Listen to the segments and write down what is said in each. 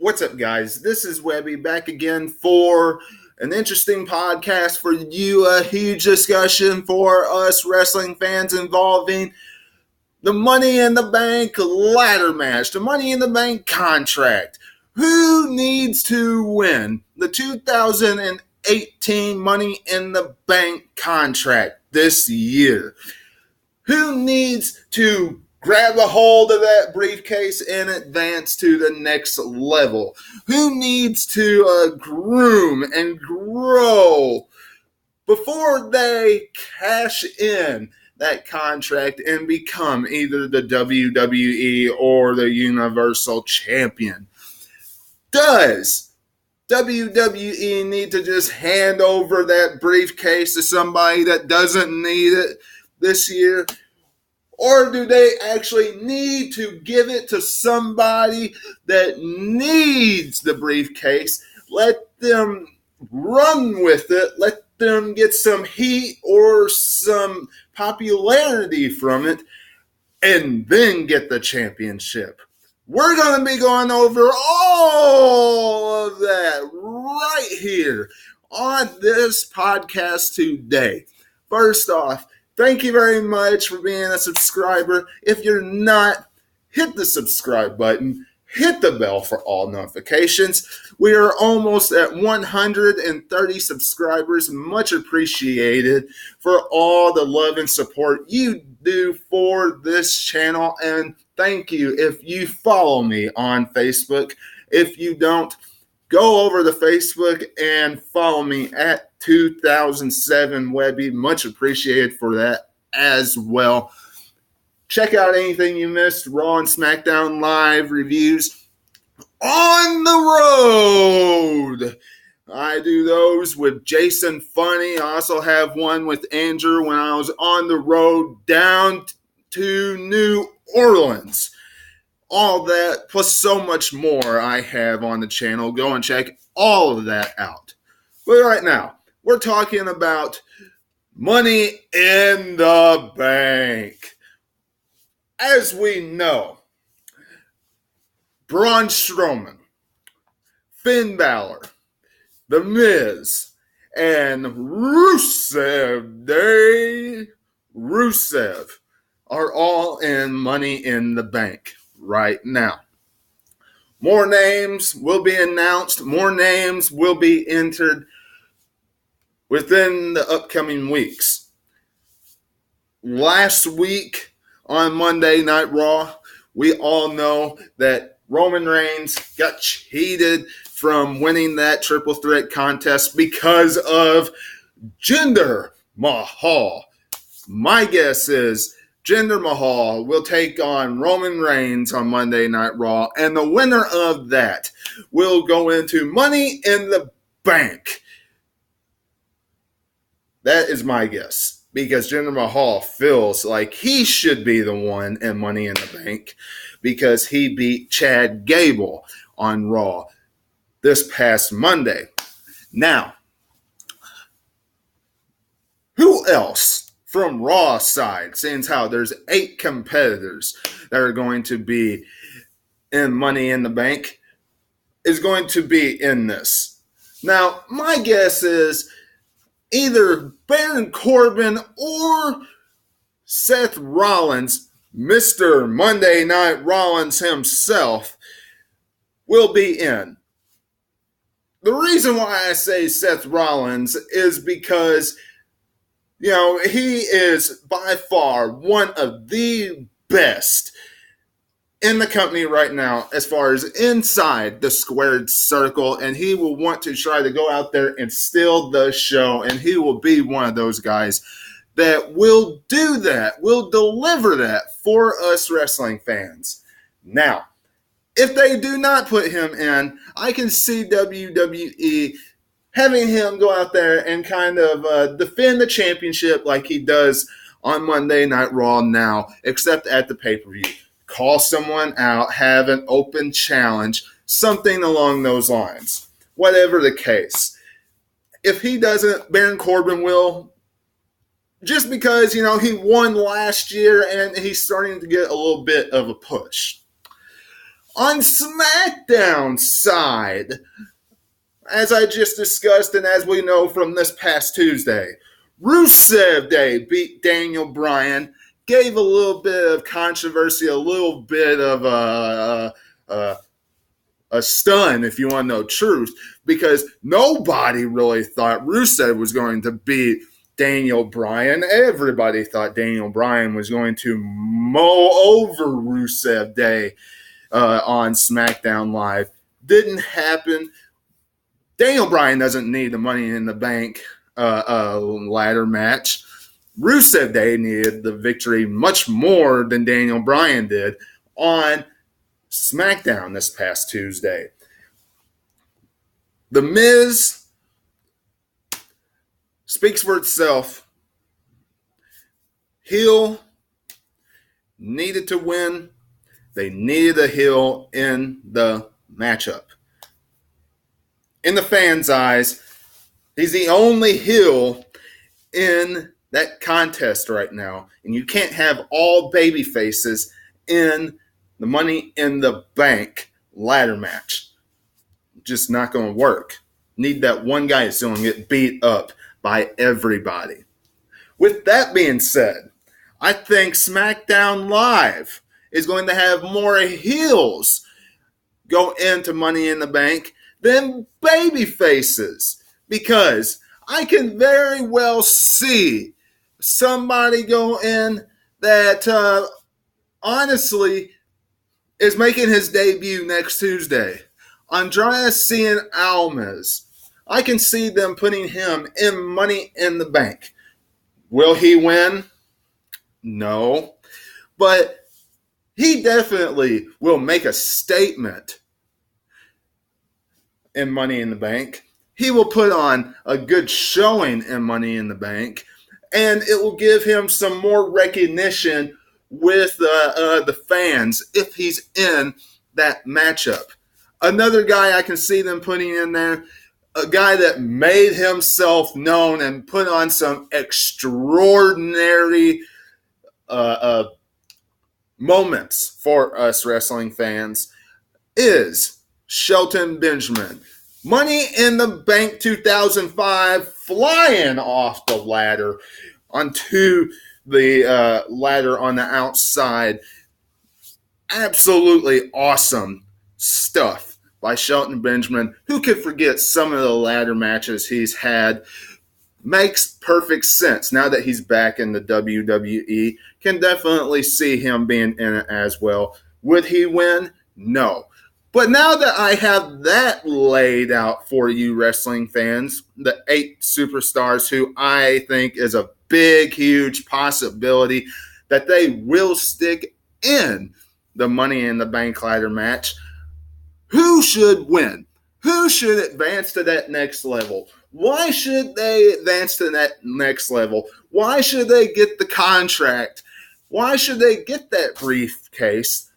What's up, guys? This is Webby back again for an interesting podcast for you, a huge discussion for us wrestling fans involving the Money in the Bank ladder match, the Money in the Bank contract. Who needs to win the 2018 Money in the Bank contract this year? Who needs to grab a hold of that briefcase and advance to the next level? Who needs to groom and grow before they cash in that contract and become either the WWE or the Universal Champion? Does WWE need to just hand over that briefcase to somebody that doesn't need it this year? Or do they actually need to give it to somebody that needs the briefcase? Let them run with it. Let them get some heat or some popularity from it and then get the championship. We're going to be going over all of that right here on this podcast today. First off, thank you very much for being a subscriber. If you're not, hit the subscribe button. Hit the bell for all notifications. We are almost at 130 subscribers. Much appreciated for all the love and support you do for this channel. And thank you if you follow me on Facebook. If you don't, go over to Facebook and follow me at 2007 Webby. Much appreciated for that as well. Check out anything you missed, Raw and SmackDown Live reviews on the road. I do those with Jason Funny. I also have one with Andrew when I was on the road down to New Orleans. All that, plus so much more I have on the channel. Go and check all of that out. But right now, we're talking about Money in the Bank. As we know, Braun Strowman, Finn Balor, The Miz, and Rusev are all in Money in the Bank right now. More names will be announced. More names will be entered within the upcoming weeks. Last week on Monday Night Raw, we all know that Roman Reigns got cheated from winning that triple threat contest because of Jinder Mahal. My guess is Jinder Mahal will take on Roman Reigns on Monday Night Raw, and the winner of that will go into Money in the Bank. That is my guess, because Jinder Mahal feels like he should be the one in Money in the Bank because he beat Chad Gable on Raw this past Monday. Now, who else from Raw's side, since how there's 8 competitors that are going to be in Money in the Bank, is going to be in this? Now, my guess is either Baron Corbin or Seth Rollins, Mr. Monday Night Rollins himself, will be in. The reason why I say Seth Rollins is because, he is by far one of the best in the company right now as far as inside the squared circle, and he will want to try to go out there and steal the show, and he will be one of those guys that will do that, will deliver that for us wrestling fans. Now, if they do not put him in, I can see WWE having him go out there and kind of defend the championship like he does on Monday Night Raw now, except at the pay-per-view. Call someone out, have an open challenge, something along those lines. Whatever the case. If he doesn't, Baron Corbin will, just because, he won last year and he's starting to get a little bit of a push. On SmackDown side, as I just discussed and as we know from this past Tuesday, Rusev Day beat Daniel Bryan, gave a little bit of controversy, a little bit of a stun, if you want to know truth, because nobody really thought Rusev was going to beat Daniel Bryan. Everybody thought Daniel Bryan was going to mow over Rusev Day on SmackDown Live. Didn't happen. Daniel Bryan doesn't need the Money in the Bank ladder match. Rusev Day needed the victory much more than Daniel Bryan did on SmackDown this past Tuesday. The Miz speaks for itself. Heel needed to win. They needed a heel in the matchup. In the fans' eyes, he's the only heel in that contest right now. And you can't have all baby faces in the Money in the Bank ladder match. Just not going to work. Need that one guy that's going to get beat up by everybody. With that being said, I think SmackDown Live is going to have more heels go into Money in the Bank than baby faces, because I can very well see somebody go in that honestly is making his debut next Tuesday. Andreas Cien Almas. I can see them putting him in Money in the Bank. Will he win? No. But he definitely will make a statement in Money in the Bank. He will put on a good showing in Money in the Bank, and it will give him some more recognition with the fans if he's in that matchup. Another guy I can see them putting in there, a guy that made himself known and put on some extraordinary moments for us wrestling fans, is Shelton Benjamin. Money in the Bank 2005, flying off the ladder onto the ladder on the outside. Absolutely awesome stuff by Shelton Benjamin. Who could forget some of the ladder matches he's had? Makes perfect sense now that he's back in the WWE. Can definitely see him being in it as well. Would he win? No. But now that I have that laid out for you wrestling fans, the 8 superstars who I think is a big, huge possibility that they will stick in the Money in the Bank ladder match, who should win? Who should advance to that next level? Why should they advance to that next level? Why should they get the contract? Why should they get that briefcase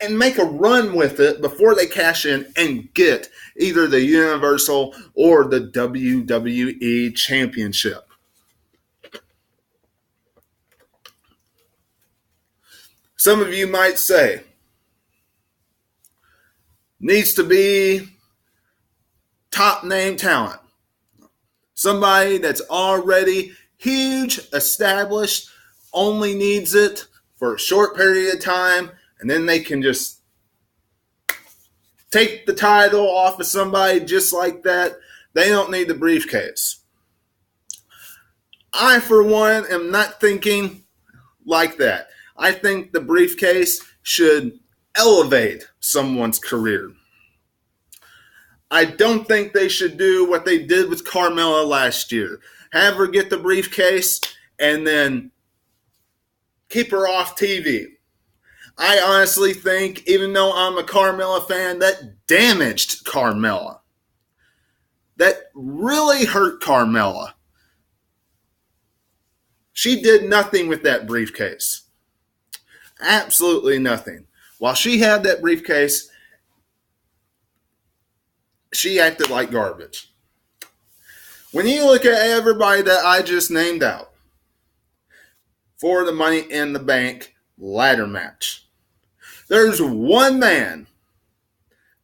and make a run with it before they cash in and get either the Universal or the WWE Championship? Some of you might say, needs to be top name talent. Somebody that's already huge, established, only needs it for a short period of time, and then they can just take the title off of somebody just like that. They don't need the briefcase. I, for one, am not thinking like that. I think the briefcase should elevate someone's career. I don't think they should do what they did with Carmella last year. Have her get the briefcase and then keep her off TV. I honestly think, even though I'm a Carmella fan, that damaged Carmella. That really hurt Carmella. She did nothing with that briefcase. Absolutely nothing. While she had that briefcase, she acted like garbage. When you look at everybody that I just named out for the Money in the Bank ladder match, There's one man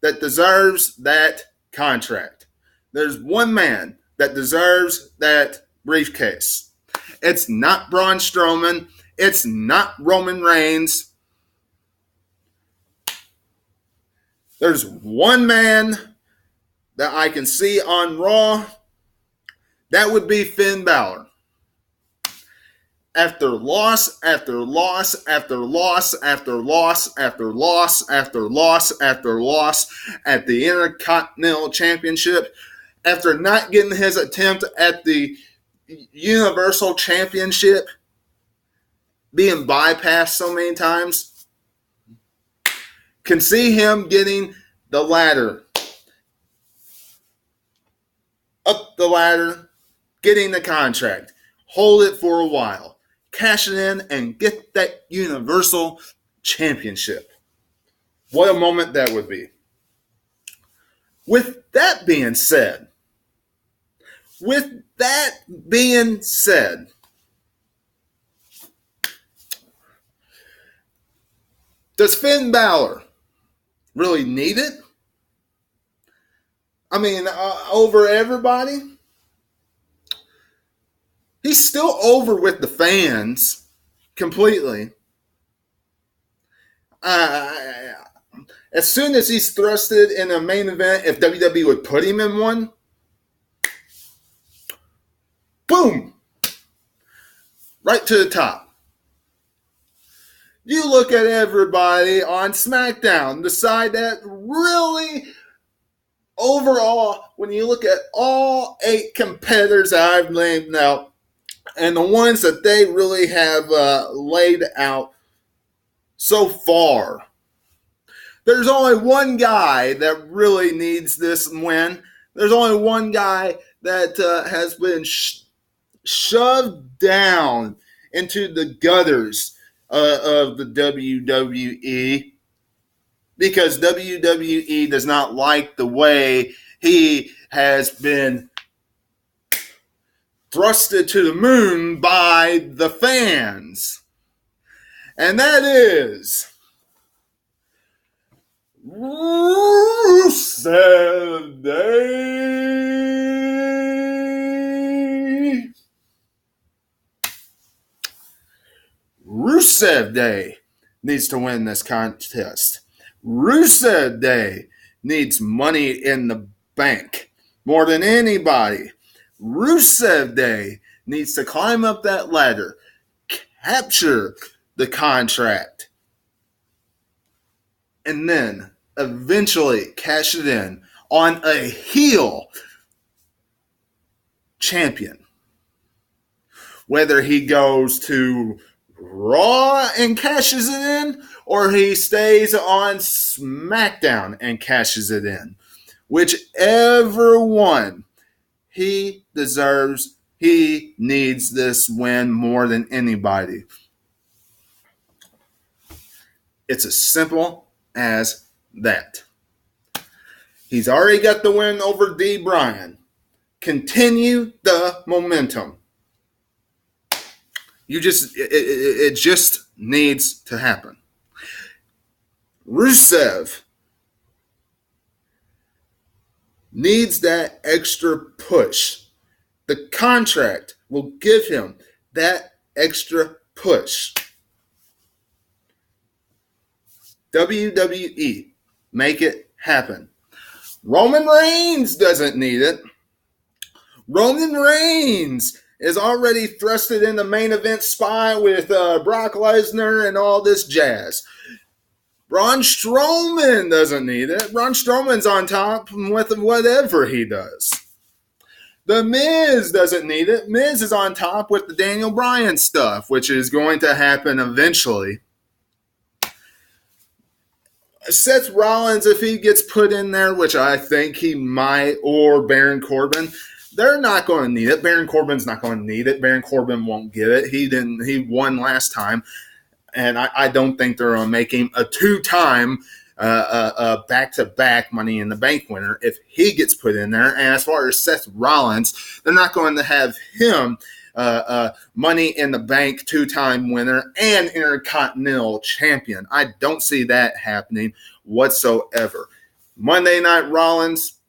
that deserves that contract. There's one man that deserves that briefcase. It's not Braun Strowman. It's not Roman Reigns. There's one man that I can see on Raw. That would be Finn Balor. After loss, after loss, after loss, after loss, after loss, after loss, after loss at the Intercontinental Championship, after not getting his attempt at the Universal Championship, being bypassed so many times, can see him getting the ladder, up the ladder, getting the contract, hold it for a while, cash it in, and get that Universal Championship. What a moment that would be. With that being said, does Finn Balor really need it? I mean, over everybody? He's still over with the fans completely. As soon as he's thrusted in a main event, if WWE would put him in one, boom, right to the top. You look at everybody on SmackDown, decide that really, overall, when you look at all 8 competitors that I've named out, and the ones that they really have laid out so far, there's only one guy that really needs this win. There's only one guy that has been shoved down into the gutters of the WWE, because WWE does not like the way he has been thrusted to the moon by the fans. And that is Rusev Day. Rusev Day needs to win this contest. Rusev Day needs money in the bank more than anybody. Rusev Day needs to climb up that ladder, capture the contract, and then eventually cash it in on a heel champion. Whether he goes to Raw and cashes it in, or he stays on SmackDown and cashes it in. Whichever one, he deserves, he needs this win more than anybody. It's as simple as that. He's already got the win over D. Bryan. Continue the momentum. It just needs to happen. Rusev needs that extra push. The contract will give him that extra push. WWE, make it happen. Roman Reigns doesn't need it. Roman Reigns is already thrusted in the main event spot with Brock Lesnar and all this jazz. Braun Strowman doesn't need it. Braun Strowman's on top with whatever he does. The Miz doesn't need it. Miz is on top with the Daniel Bryan stuff, which is going to happen eventually. Seth Rollins, if he gets put in there, which I think he might, or Baron Corbin, they're not going to need it. Baron Corbin's not going to need it. Baron Corbin won't get it. He won last time, and I don't think they're going to make him a 2-time back-to-back Money in the Bank winner if he gets put in there. And as far as Seth Rollins, they're not going to have him Money in the Bank 2-time winner and Intercontinental Champion. I don't see that happening whatsoever. Monday Night Rollins,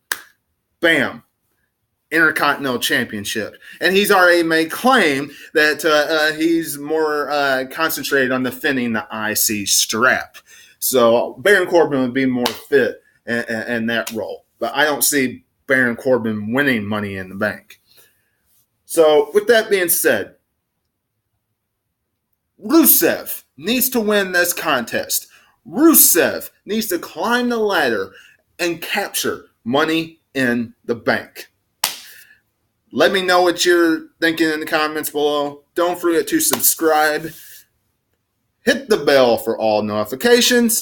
bam, Intercontinental Championship. And he's already made claim that he's more concentrated on defending the IC strap. So Baron Corbin would be more fit in that role. But I don't see Baron Corbin winning Money in the Bank. So with that being said, Rusev needs to win this contest. Rusev needs to climb the ladder and capture Money in the Bank. Let me know what you're thinking in the comments below. Don't forget to subscribe. Hit the bell for all notifications.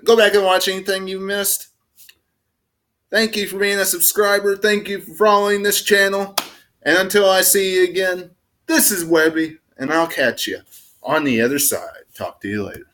Go back and watch anything you missed. Thank you for being a subscriber. Thank you for following this channel. And until I see you again, this is Webby, and I'll catch you on the other side. Talk to you later.